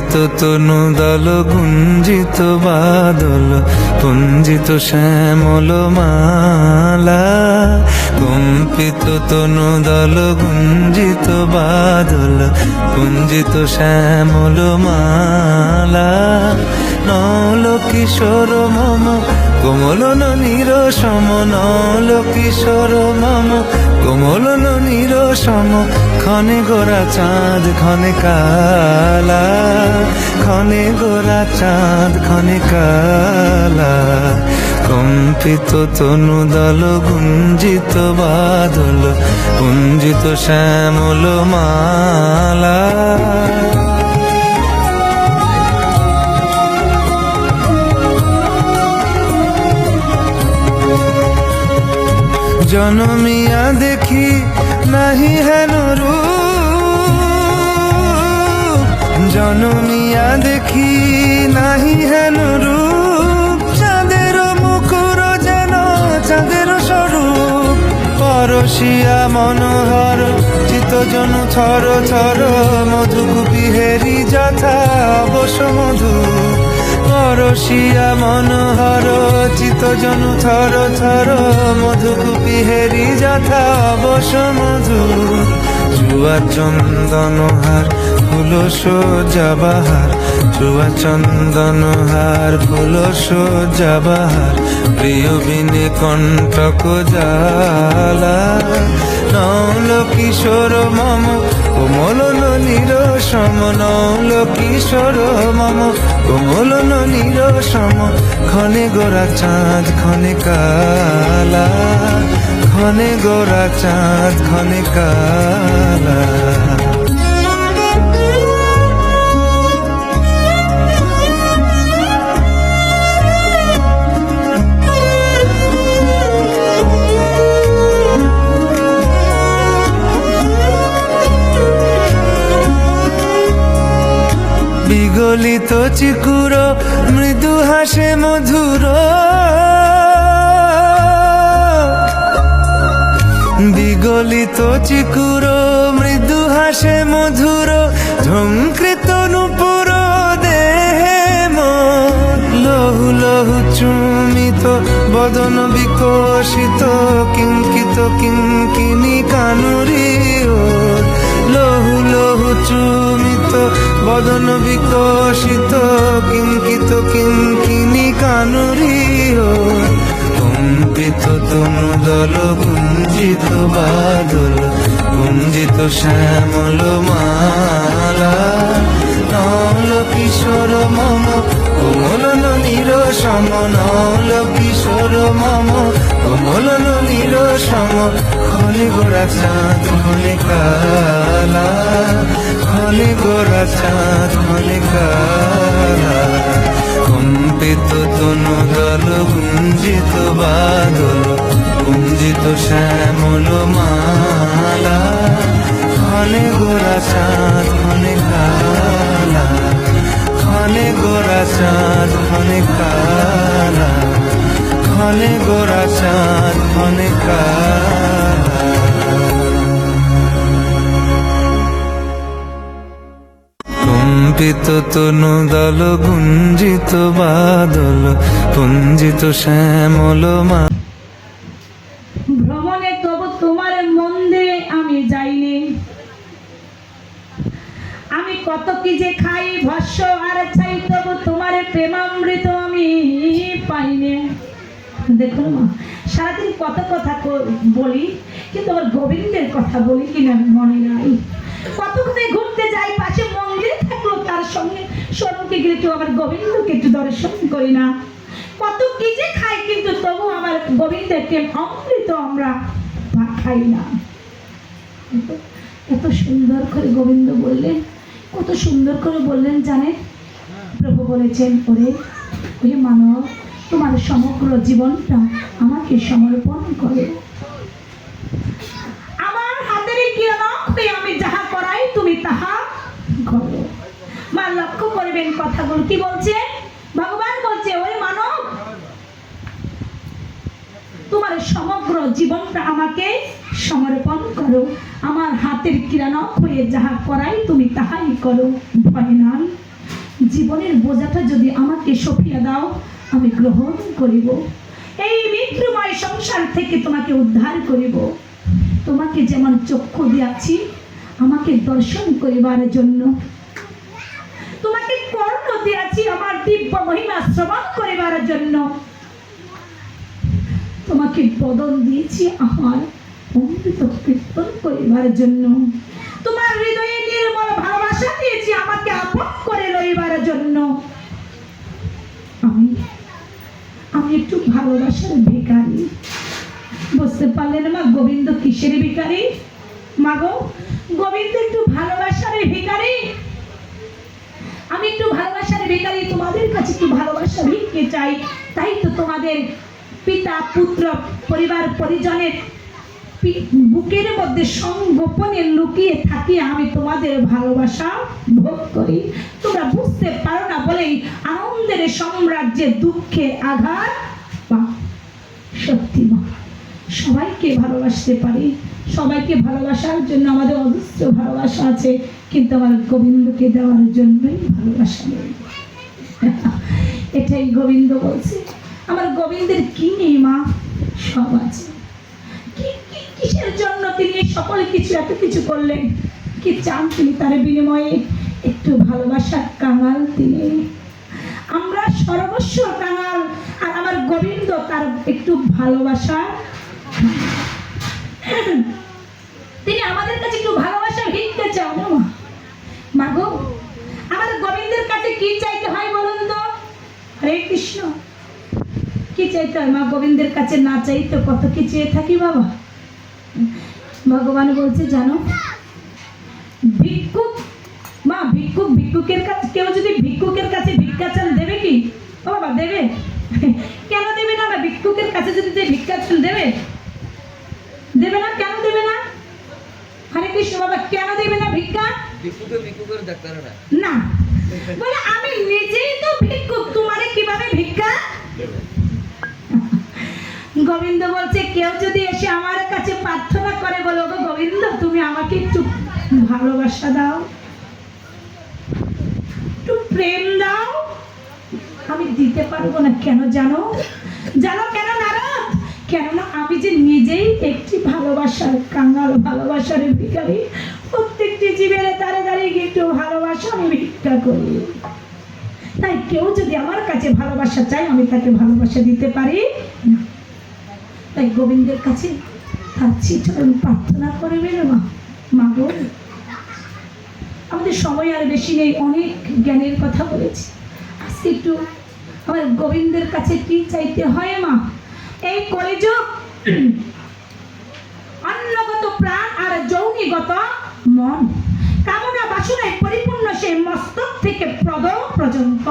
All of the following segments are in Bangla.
কম্পিত তনু দল গুঞ্জিত বাদল পুঞ্জিত শ্যামল মালা, কম্পিত তনু দল গুঞ্জিত বাদল পুঞ্জিত শ্যামল মালা, নল কিশোর মম কোমলন নিরসম, নল কিশোর মম কোমলন নিরসম, ক্ষণে গোরা চাঁদ ক্ষণে কালা, ক্ষণে গোরা চাঁদ ক্ষণে কালা, কম্পিত তনু দল গুঞ্জিত বাদল পুঞ্জিত শ্যামল মালা। জনমিয়া দেখি নাহি হেন রূপ, জনমিয়া দেখি নাহি হেন রূপ, চাঁদের মুখর যেন চাঁদের স্বরূপ, পরশিয়া মনোহর চিত্তজনু থর থর, মধুকুপি হেরি যথা বস মধু, পরশিয়া মনোহর চিত্তজনু থর থর, মধুকুপি হেরি যথা বস মধু, চুয়া চন্দনহার ফুল সোজা বাহার, চুয়া চন্দনহার ফুল সোজা বাহার, প্রিয় বিনে কণ্টক জ্বালা, নল কিশোর মম কোমলন নিরসম, নল কিশোর মম কোমলন নিরসম, ক্ষণে গোরা চাঁদ ক্ষণে কালা, ক্ষণে গোরা চাঁদ ক্ষণে কালা। বিগলিত চিকুর মৃদু হাসে মধুর, বিগলিত চিকুর মৃদু হাসে মধুর, ঝঙ্কৃত নূপুর দেহে মন, লহু লহু চুমিত বদন বিকশিত, কিঙ্কিত কিঙ্কিনি কানুরি ওর, লহু লহু চুমিত বদন বিকশিত, কিঙ্কিত কিঙ্কিনি কানুরি ওর, কম্পিত তনু দল গুঞ্জিত বাদল গুঞ্জিত শ্যামল মালা, নল কিশোর মম কোমলন নিরসম, নল কিশোর মম কোমলন নিরসম, ক্ষণে গোরা চাঁদ ক্ষণে কালা, ক্ষণে গোরা চাঁদ ক্ষণে কালা, কম্পিত তনু দল গুঞ্জিত বাদল গুঞ্জিত শ্যামল মালা, ক্ষণে গোরা চাঁদ ক্ষণে কালা, ক্ষণে গোরা চাঁদ ক্ষণে কালা, ক্ষণে গোরা চাঁদ ক্ষণে কালা। কম্পিত তনু দল গুঞ্জিত বাদল পুঞ্জিত শ্যামল মা। ভ্রমণে তবু তোমার মন্দিরে আমি যাইনি, আমি কত কি যে খাই ভস্য আর চাই, তবু তোমার প্রেমামৃত আমি পাইনি। দেখো মা, সারাদিন কত কথা বলি, কিন্তু আমার গোবিন্দের কথা বলি কিনা মনে নাই। কতক্ষণে ঘুরতে যাই, পাশে মন্দির থাকলো, তার সঙ্গে স্বর্ণকে গেলে কেউ আমার গোবিন্দকে একটু দর্শন করি না। কত কি যে খাই, কিন্তু তবু আমার গোবিন্দের প্রেম অমৃত আমরা খাই না। এত সুন্দর করে গোবিন্দ বললেন, কত সুন্দর করে বললেন জানেন? প্রভু বলেছেন, ওরে ওরে মানব, তোমার সমগ্র জীবনটা আমাকে সমর্পণ করো, আমার হাতের কিরণ হয়ে আমি যাহা করাই তুমি তাহা করো। মা লক্ষ্য করবেন কথাগুলো কি বলছে, ভগবান বলছে, ওরে মানব, তোমার সমগ্র জীবনটা আমাকে সমর্পণ করো, আমার হাতের কিরণ হয়ে যাহা করাই তুমি তাহাই করো, ভয় নাই। জীবনের বোঝাটা যদি আমাকে সঁপিয়া দাও, আমি গ্রহণ করিব। এই মৃত্যুময় সংসার থেকে তোমাকে উদ্ধার করিব। তোমাকে যেমন চক্ষু দিয়াছি আমাকে দর্শন করিবার জন্য, তোমাকে কর্ণ দিয়াছি আমার দিব্য মহিমা শ্রবণ করিবার জন্য, তোমাকে বদন দিয়েছি আমার অমৃত কীর্তন করিবার জন্য, তোমার হৃদয়ে নির্মল ভালোবাসা দিয়েছি আমাকে আপন করে লইবার জন্য। আমি একটু ভালোবাসার ভিখারি। বুঝতে পারলেন মা গোবিন্দ কিসের ভিখারি? মা গো, গোবিন্দ একটু ভালোবাসার ভিখারি। আমি একটু ভালোবাসার ভিখারি, তোমাদের কাছে একটু ভালোবাসা ভিক্ষে চাই। তাই তো তোমাদের পিতা পুত্র পরিবার পরিজনের বুকের মধ্যে সংগোপনে লুকিয়ে থাকি আমি তোমাদের ভালোবাসা ভোগ করি। তোমরা বুঝতে পারো না বলেই আনন্দের সাম্রাজ্যে দুঃখে আঘাত পাও। সত্যি মা, সবাইকে ভালোবাসতে পারি, সবাইকে ভালোবাসার জন্য আমাদের অজস্র ভালোবাসা আছে, কিন্তু আমার গোবিন্দকে দেওয়ার জন্যই ভালোবাসা নেই। এটাই গোবিন্দ বলছে। আমার গোবিন্দের কি নেই মা? সব আছে। কিসের জন্য তিনি সকল কিছু এত কিছু করলেন? কি চান তিনি তার বিনিময়ে? একটু ভালোবাসার কাঙাল তিনি। আমরা সর্বস্ব কাঙাল, আর আমার গোবিন্দ তার একটু ভালোবাসা। তিনি আমাদের কাছে একটু ভালোবাসা ভিক্ষে চান না মা গো। আমার গোবিন্দের কাছে কি চাইতে হয় বলুন তো? হরে কৃষ্ণ। কি চাইতে হয় মা গোবিন্দের কাছে? না চাইতে কত কি চেয়ে থাকি বাবা। ভগবান বলছে জানো, ভিক্ষুক মা, ভিক্ষুকের কাছে কেউ যদি ভিক্ষুকের কাছে ভিক্ষা চান দেবে কি? ও বাবা দেবে? কেন দেবে না? ভিক্ষুকের কাছে যদি ভিক্ষা চান দেবে? দেবে না? কেন দেবে না? হরে কৃষ্ণ বাবা, কেন দেবে না ভিক্ষা? ভিক্ষুকের ডাক্তার না, বলে আমি নিজেই তো ভিক্ষুক, তোমারে কিভাবে ভিক্ষা? গোবিন্দ বলছে কেউ যদি এসে আমার কাছে প্রার্থনা করে, বলো গো গোবিন্দ তুমি আমাকে একটু ভালোবাসা দাও, একটু প্রেম দাও, আমি দিতে পারবো না। কেন জানো? জানো কেন নারদ? কেননা আমি যে নিজেই একটি ভালোবাসার কাঙাল, ভালোবাসার ভিখারি। প্রত্যেকটি জীবের দাঁড়ে দাঁড়িয়ে একটু ভালোবাসা আমি ভিক্ষা করি। তাই কেউ যদি আমার কাছে ভালোবাসা চায় আমি তাকে ভালোবাসা দিতে পারি না। তাই গোবিন্দের কাছে তার চিঠন প্রার্থনা করবেন মা গো। আমাদের সময় আর বেশি নেই, অনেক জ্ঞানের কথা বলেছি। আজকে একটু আমার গোবিন্দের কাছে কি চাইতে হয় মা? এই কলিযুগ অন্নগত প্রাণ আর যৌনিগত মন, কামনা বাসনায় পরিপূর্ণ সেই মস্তক থেকে পদ পর্যন্ত।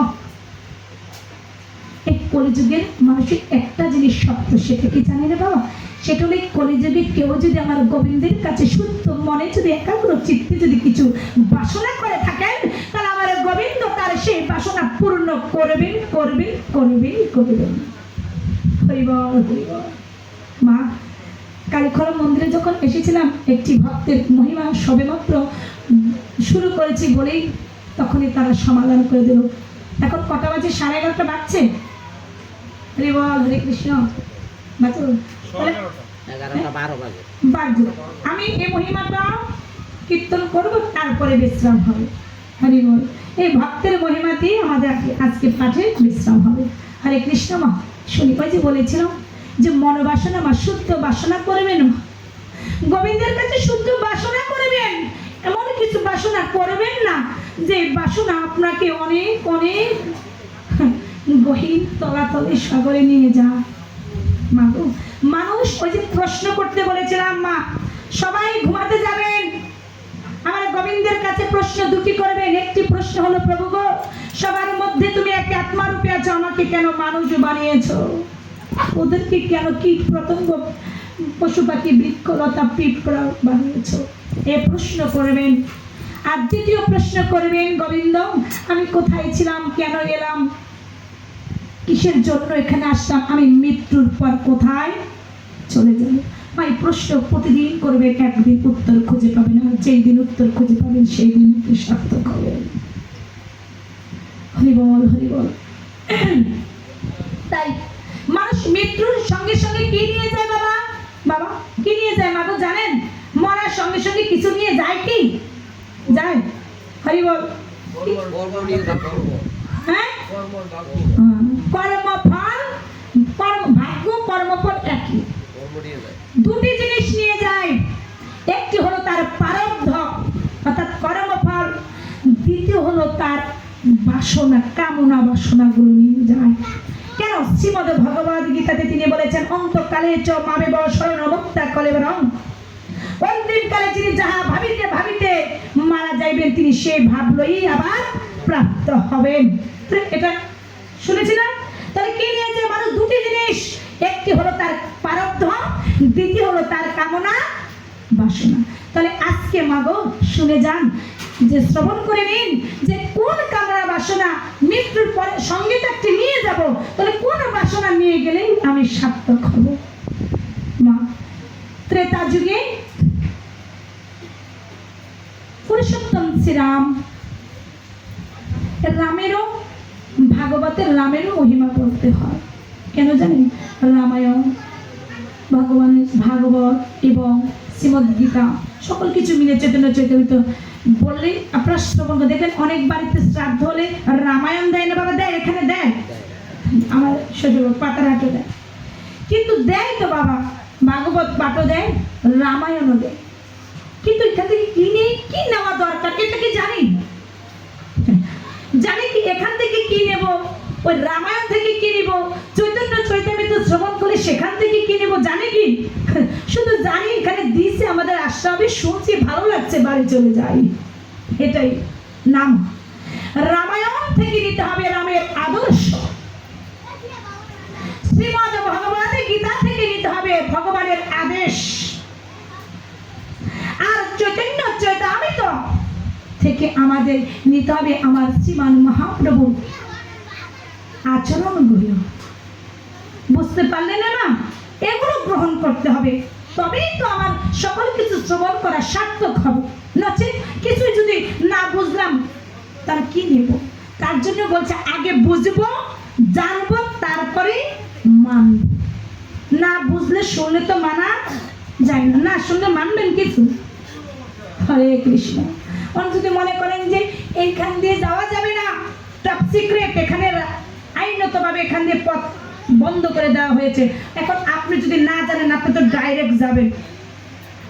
এই কলিযুগের মানুষের একটা জিনিস সত্য, সেটা কি জানি না বাবা? সেটা হলো কলিযুগে কেউ যদি আমার গোবিন্দের কাছে শুদ্ধ মনে যদি একাগ্র চিত্তে যদি কিছু বাসনা করে থাকেন, তাহলে আমার গোবিন্দ তার সেই বাসনা পূর্ণ করবেন করবেন করবেন করবেন। হরিবল হরিবল। মা, কালীখড় মন্দিরে যখন এসেছিলাম, একটি ভক্তের মহিমা সবেমাত্র শুরু করেছি বলেই তখনই তারা সমাধান করে দিল। এখন কটা বাজে? 11:30 বাজছে। হরি বল, হরে কৃষ্ণ। আমি এই মহিমাটা কীর্তন করব, তারপরে বিশ্রাম হবে। হরি বল। এই ভক্তের মহিমাতেই আমাদের আজকে পাঠে বিশ্রাম হবে। হরে কৃষ্ণ। মা শুনি যে বলেছিলাম যে মনোবাসনা মা শুদ্ধ বাসনা করবেন মা, গোবিন্দের কাছে শুদ্ধ বাসনা করবেন। এমন কিছু বাসনা করবেন না যে বাসনা আপনাকে অনেক অনেক গহীন তলাতলে সাগরে নিয়ে যা। মা গো, মানুষ ওই যে প্রশ্ন করতে বলেছিলাম মা, সবাই ঘুমাতে যাবেন, আমার গোবিন্দের কাছে প্রশ্ন দুটি করবেন। একটি প্রশ্ন হলো, প্রভু গো সবার মধ্যে তুমি এক আত্মা রূপে আছো, আমাকে কেন মানুষ বানিয়েছো? ওদেরকে কেন কীট পতঙ্গ পশু পাখি বৃক্ষলতা পিঁপড়া বানিয়েছো? এ প্রশ্ন করবেন। আর দ্বিতীয় প্রশ্ন করবেন, গোবিন্দ আমি কোথায় ছিলাম, কেন এলাম, কিসের জন্য এখানে আসলাম, আমি মৃত্যুর পর কোথায় চলে যাব? এই প্রশ্ন প্রতিদিন করবেন, একদিন উত্তর খুঁজে পাবেন, আর যেই দিন উত্তর খুঁজে পাবেন সেই দিন সার্থক হবে। হরি বল হরি বল। তাই মানুষ মৃত্যুর সঙ্গে সঙ্গে কি নিয়ে যায় বাবা? বাবা কি নিয়ে যায় মা গো জানেন? মরার সঙ্গে সঙ্গে কিছু নিয়ে যায় কি? যায়? হরি বল। কর্ম নিয়ে যায়, কর্ম। হ্যাঁ, কর্ম, ভাগ্য। কর্মফল, ভাগ্য কর্মফল একই। কর্ম নিয়ে যায়। দুটি জিনিস নিয়ে যায়, একটি হলো তার প্রারব্ধ অর্থাৎ কর্মফল, দ্বিতীয় হলো তার বাসনা, কামনা বাসনাগুলো নিয়ে যায়। কেন? শ্রীমদ্ ভগবদ গীতাতে তিনি বলেছেন অন্তকালে চ মামেব শরণ মুক্তা কলেবরং, অন্তিম কালে যিনি যাহা ভাবিতে ভাবিতে মারা যাইবেন তিনি সে ভাব লই আবার প্রাপ্ত হবেন। তো এটা শুনেছিলাম। তাহলে কি নিয়ে যায় মানুষ? দুটি জিনিস, একটি হলো তার প্রারব্ধ, দ্বিতীয় হলো তার কামনা বাসনা। তাহলে আজকে মাগো শুনে যান, যে শ্রবণ করে নিন যে কোন কামনা বাসনা মৃত্যুর পরে সঙ্গে থাকতে নিয়ে যাব, তাহলে কোন বাসনা নিয়ে গেলে আমি সার্থক হব। মা ত্রেতা যুগে পুরুষোত্তম শ্রীরাম, রামেরও ভাগবতের রামেরও মহিমা করতে হয়। কেন জানেন? রামায়ণ, ভগবানের ভাগবত এবং শ্রীমদ্ গীতা সকল কিছু মিলে চৈতন্য চৈতন্য বললে আপনারা শ্রবণ করে দেখবেন। অনেক বাড়িতে শ্রাদ্ধ হলে রামায়ণ দেয় না বাবা? দেয়, এখানে দেয়, আমার শ্বশুর পাতারহাটও দেয়, কিন্তু দেয় তো বাবা, ভাগবত পাঠও দেয়, রামায়ণও দেয়। কিন্তু এখান থেকে কিনে কি নেওয়া দরকার এটা কি জানি? জানি কি এখান থেকে কি নেব? ওই রামায়ণ থেকে কি নেব? চৈতন্য চৈতন্য শ্রবণ করে সেখান থেকে কি নেব জানি কি? শুধু জানি এখানে দিছে আমাদের আশ্রমে, শুনছি ভালো লাগছে, বাড়ি চলে যাই, এটাই নাম। রামায়ণ থেকে নিতে হবে রামের আদর্শ, শ্রীমদ্ ভগবদ গীতা থেকে নিতে হবে ভগবানের আদেশ, আর চৈতন্য চৈতামৃত থেকে আমাদের নিতে হবে আমার শ্রীমান মহাপ্রভুর আচরণগুলো। বুঝতে পারলেন না? এগুলো গ্রহণ করতে হবে, তবেই তো আমার সকল কিছু শ্রবণ করা সার্থক হবে। নচেত কিছু যদি না বুঝলাম তার কি নেব? তার জন্য বলছে আগে বুঝবো, জানবো, তারপরে মানব। না বুঝলে শুনলে তো মানা যায় না, না শুনলে মানবেন কিছু? হরে কৃষ্ণ। অনেক যদি মনে করেন যে এইখান দিয়ে যাওয়া যাবে না, টপ সিক্রেট, এখানে আইনতভাবে এখান দিয়ে পথ বন্ধ করে দেওয়া হয়েছে, এখন আপনি যদি না জানেন আপনি তো ডাইরেক্ট যাবেন,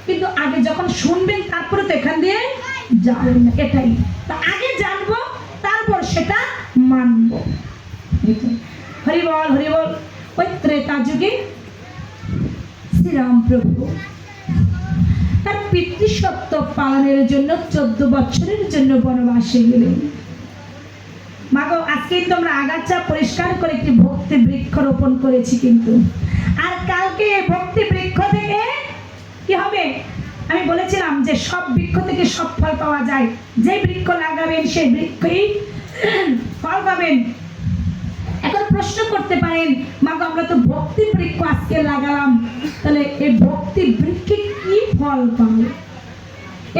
কিন্তু আগে যখন শুনবেন তারপরে তো এখান দিয়ে যাবেন না, এটাই তো আগে জানবো তারপর সেটা মানব। হরি বল হরি বল। ওই ত্রেতা যুগে শ্রীরাম প্রভু তার পিতৃসত্ব পালনের জন্য 14 বছরের জন্য বনবাসে গেলেন। মাগো আজকেই তো আমরা আগাছা পরিষ্কার করে একটি ভক্তি বৃক্ষ রোপণ করেছি, কিন্তু আর কালকে ভক্তি বৃক্ষ থেকে কি হবে? আমি বলেছিলাম যে সব বৃক্ষ থেকে সব ফল পাওয়া যায়, যে বৃক্ষ লাগাবেন সেই বৃক্ষই ফল পাবেন। এখন প্রশ্ন করতে পারেন মাগো আমরা তো ভক্তি বৃক্ষ আজকে লাগালাম, তাহলে এই ভক্তি বৃক্ষে কি ফল পাবো?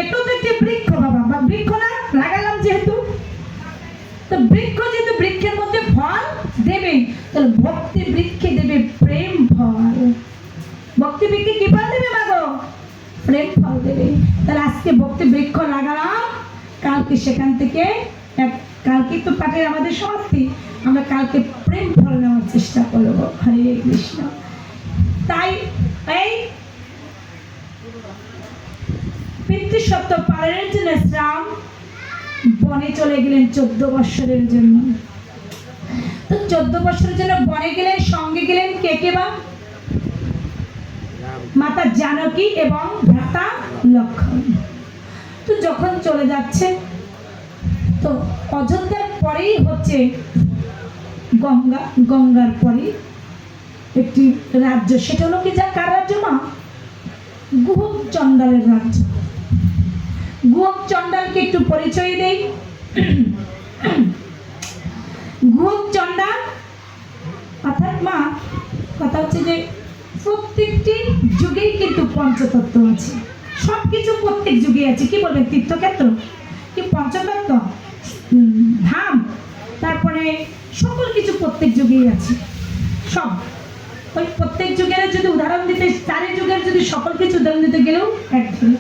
এটাও তো একটি বৃক্ষ বাবা, বা বৃক্ষ না লাগালাম যেহেতু, তো বৃক্ষ যেহেতু বৃক্ষের মধ্যে ফল দেবে, তাহলে ভক্তি বৃক্ষে দেবে প্রেম ফল। ভক্তি বৃক্ষে কি ফল দেবে মাগো? প্রেম ফল দেবে। তাহলে আজকে ভক্তি বৃক্ষ লাগালাম, কালকে সেখান থেকে কালকে তো পাঠের আমাদের সমাপ্তি, আমরা কালকে প্রেম ফল নেওয়ার চেষ্টা করবো। হরে কৃষ্ণ। তাই এই পিতৃসত্ব পালনের জন্য শ্রাম বনে চলে গেলেন 14 বছরের জন্য। তো 14 বছরের জন্য বনে গেলেন, সঙ্গে গেলেন কে কে? বা মাতা জানকী এবং ভ্রাতা লক্ষ্মণ। তো যখন চলে যাচ্ছে, তো অযোধ্যার পরেই হচ্ছে গঙ্গা, গঙ্গার পরে একটি রাজ্য, সেটা হলো কি, যা কার রাজ্য মা? গুহক চণ্ডালের রাজ্য। গুহক চণ্ডালকে একটু পরিচয় দেই। গুহক চণ্ডাল অর্থাৎ মা কথা হচ্ছে যে প্রত্যেকটি যুগেই কিন্তু পঞ্চতত্ত্ব আছে, সবকিছু প্রত্যেক যুগে আছে। কি বলবেন? তীর্থক্ষেত্র কি পঞ্চতত্ত্ব? ধাম, তারপর হবে, সকল কিছু প্রত্যেক যুগেই আছে। সব ওই প্রত্যেক যুগের যদি উদাহরণ দিতে, চারি যুগের যদি সকল কিছু উদাহরণ দিতে গেলেও একজন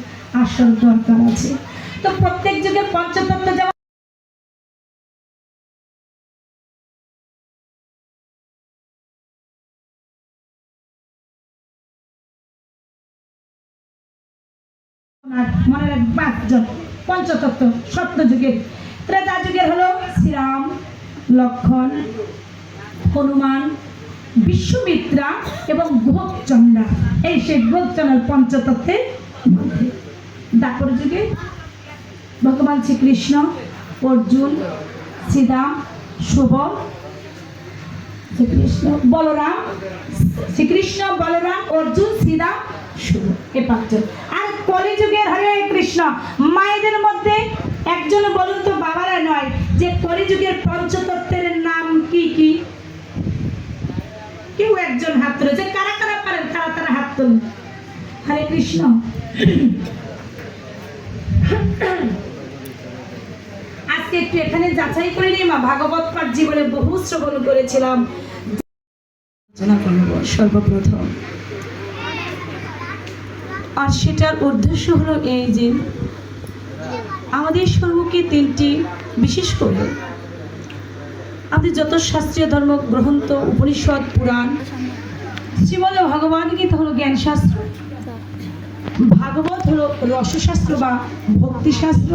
আসল দরকার আছে। তো প্রত্যেক যুগের পঞ্চতত্ত্ব যেমন মনে রাখবে পাঁচজন পঞ্চতত্ত্ব। সত্য যুগের, ত্রেতা যুগের হলো শ্রীরাম, লক্ষণ, হনুমান, বিশ্বমিত্রা এবং গোপচন্দ্রা। এই সেই গোপচন্দ্র পঞ্চতত্ত্বের মধ্যে। দ্বাপর যুগে ভগবান শ্রীকৃষ্ণ, অর্জুন, শ্রীরাম, সুবল, শ্রীকৃষ্ণ, বলরাম, অর্জুন, শ্রীরাম, শুভ, এ পাঁচজন। আর কলিযুগের হরে কৃষ্ণ। মায়েদের মধ্যে একজন বলুন তো, বাবারা নয়, যে কলিযুগের পঞ্চতত্ত্বের নাম কি কি? কেউ একজন হাত তুলেছে, কারা কারা পারেন? তারা হাত তুলুন। হরে কৃষ্ণ। আজকে একটু এখানে যাচাই করে নিই মা, ভাগবত পাঠ জীবনে বহু শ্রবণ করেছিলাম। সর্বপ্রথম, আর সেটার উদ্দেশ্য হলো এই যে আমাদের সর্বকে তিনটি, বিশেষ করে আমাদের যত শাস্ত্রীয় ধর্ম গ্রন্থ, উপনিষদ, পুরাণ, শ্রীমদ ভগবদ গীতা হলো জ্ঞান শাস্ত্র, ভাগবত হলো রসশাস্ত্র বা ভক্তিশাস্ত্র,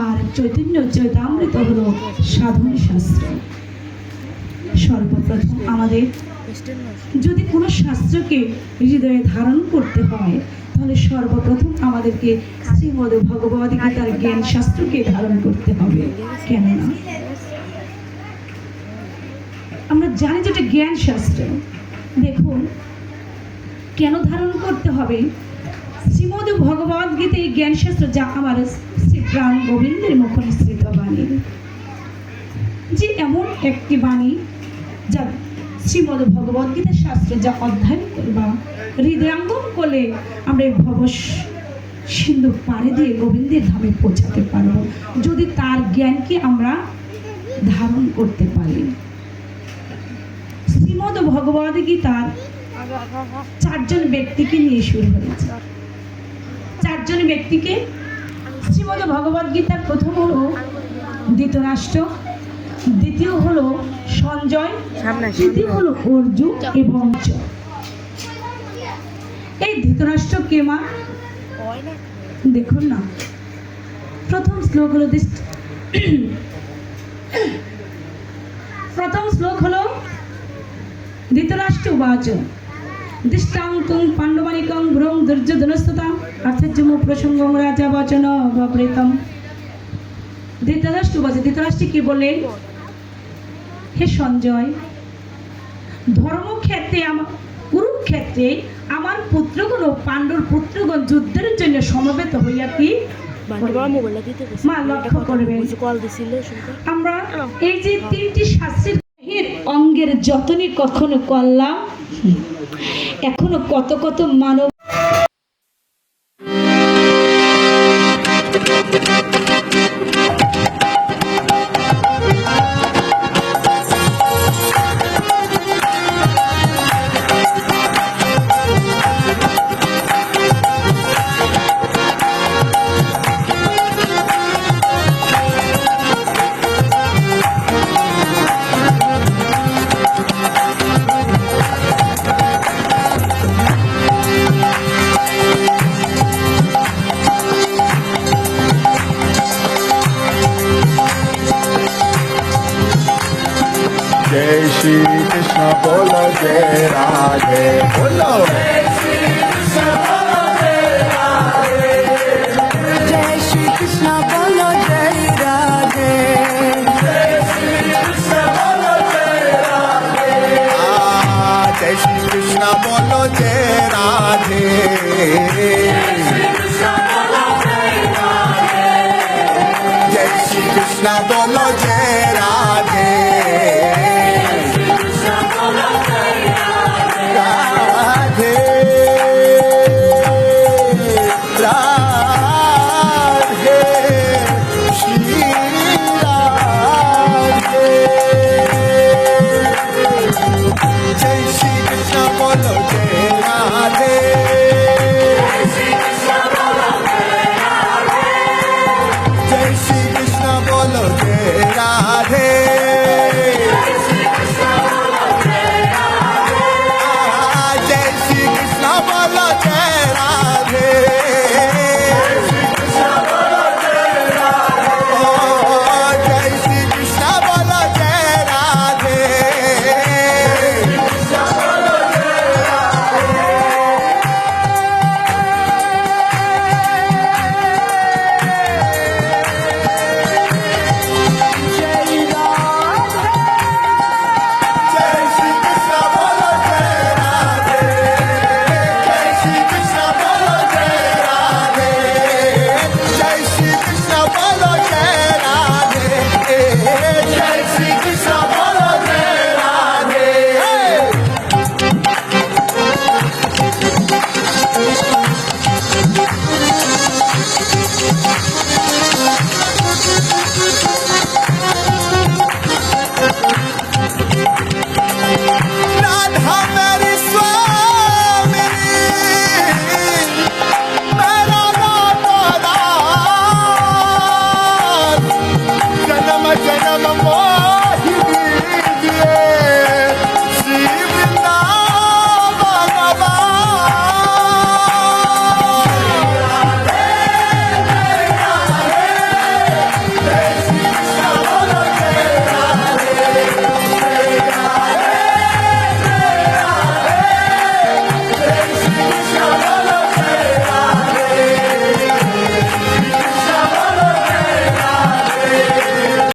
আর চৈতন্য চৈতামৃত হলো সাধন শাস্ত্র। সর্বপ্রথম আমাদের যদি কোনো শাস্ত্রকে হৃদয়ে ধারণ করতে হয়, তাহলে সর্বপ্রথম আমাদেরকে শ্রীমদ ভগবদ গীতার জ্ঞান শাস্ত্রকে ধারণ করতে হবে। কেননা আমরা জানি যে এটা জ্ঞান শাস্ত্র। দেখুন কেন ধারণ করতে হবে। শ্রীমদ ভগবদ গীতা এই জ্ঞান শাস্ত্র, যা আমার শ্রী প্রাণ গোবিন্দের মুখ নিঃসৃত বাণী, যে এমন একটি বাণী যা শ্রীমদ ভগবদ গীতা শাস্ত্র যা অধ্যয়ন করবা হৃদয়াঙ্গম করলে আমরা এই ভব সিন্ধু পাড়ে দিয়ে গোবিন্দের ধামে পৌঁছাতে পারবো, যদি তার জ্ঞানকে আমরা ধারণ করতে পারি। শ্রীমদ ভগবদ গীতার চারজন ব্যক্তিকে নিয়ে শুরু হয়েছে। চারজন ব্যক্তিকে শ্রীমদ ভগবদ গীতার প্রথম হলো ধৃতরাষ্ট্র, দ্বিতীয় হলো সঞ্জয়, তৃতীয় হলো অর্জুন এবং এই ধৃতরাষ্ট্র কে মা? দেখুন না, প্রথম শ্লোক হলো ধৃতরাষ্ট্র উবাচ দৃষ্টান্তং পাণ্ডবানিকং ভ্রং দুর্যোধনস্ততাম অর্থাৎ প্রসঙ্গং রাজা বচন ববৃতম। ধৃতরাষ্ট্র উবাচ, ধৃতরাষ্ট্র কি বললেন? হে সঞ্জয়, ধর্মক্ষেত্রে কুরুক্ষেত্রে আমার পুত্রগণ ও পাণ্ডুর পুত্রগণ যুদ্ধের জন্য সমবেত হইয়া কি মা লক্ষ্য করবেন। আমরা এই যে তিনটি শাস্ত্রের অঙ্গের যতনই কখনো করলাম, এখনো কত কত মানব जय श्री कृष्ण बोलो जय राधे बोलो जय श्री कृष्ण बोलो जय राधे जय श्री कृष्ण बोलो जय राधे जय श्री कृष्ण बोलो जय राधे जय श्री कृष्ण बोलो जय राधे जय श्री कृष्ण बोलो जय राधे